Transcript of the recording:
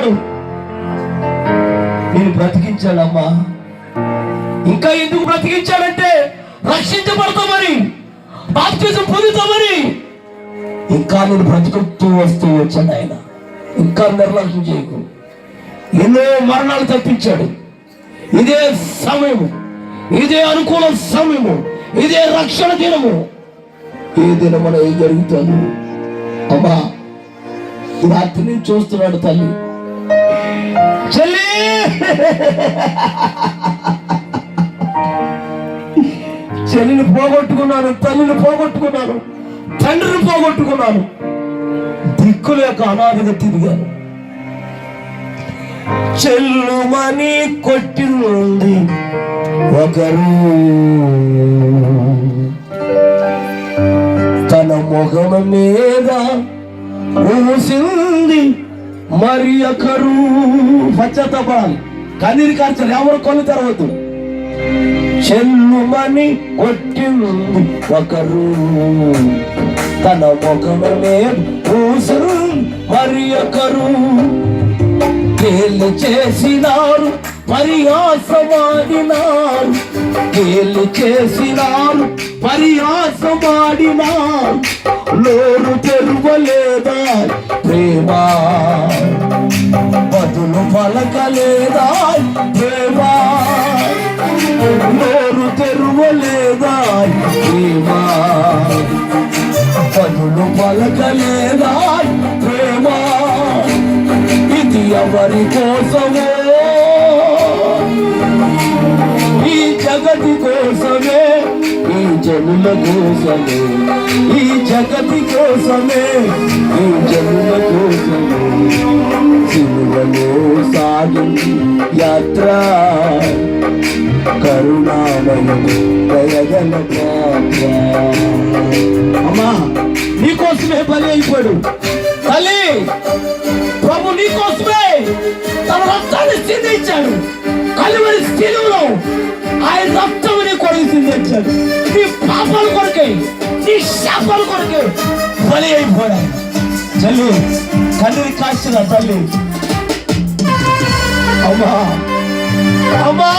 బ్రతికించాడు, నేను బ్రతికించాడమ్మా. ఇంకా ఎందుకు బ్రతికించాడంటే రక్షించబడతామని, బాప్తిజం పొందుతామని. ఇంకా నేను బ్రతుకుతూ వస్తూ వచ్చాడు ఆయన. ఇంకా నిర్లక్ష్యం చేయకు. ఎన్నో మరణాలు తప్పించాడు. ఇదే సమయము, ఇదే అనుకూల సమయము, ఇదే రక్షణ దినము. ఏ దినమున ఏం జరుగుతుంది అమ్మా? రాత్రి నుంచి చూస్తున్నాడు తల్లి. చెల్లి, చెల్లిని పోగొట్టుకున్నాను, తల్లిని పోగొట్టుకున్నాను, తండ్రిని పోగొట్టుకున్నాను. దిక్కుల యొక్క అనాథగా తిరిగాను. చెల్లుమని కొట్టింది ఒకరు, తన మొహం మీద ఊసింది మరి ఒకరు. పశ్చాత్తాపాలి, కన్నీరు కార్చాలి, ఎవరు కొలు తెరవద్దు. చెల్లుమని కొట్టింది ఒకరు, తన మొఖం మీద ఊసింది మరి ఒకరు. కేలి చేసినారు, పరిహాసమాడినారు, కేలి చేసినారు, పరిహాసమాడినారు. నోరు తెరువలేదా ప్రేమ, బదులు పలకలేదా ప్రేమ. నోరు తెరువలేదా ప్రేమ, బదులు పలకలేదా ప్రేమ. ఇది ఎవరి కోసమో, ఈ జగతి కోసమే, ఈ జనుల కోసమే, ఈ జగతి కోసమే, ఈ జనుల కోసమే. సిలువలో సాగింది యాత్ర, కరుణామయం దయగల పాత్ర. అమ్మా, నీకోసమే బలి అయిపోయాడు తల్లి. ప్రభు నీకోసమే తన రక్తాన్ని సిందించాడు. కలువరి శిలువలో ఆయన రక్తం నీ కొరకు సిందించాడు. నీ పాపాల కొరకే, నీ శాపాల కొరకే బలి అయిపోయాడు. తల్లి, కన్నీరు కాసిన తల్లి. అమ్మా, అమ్మా,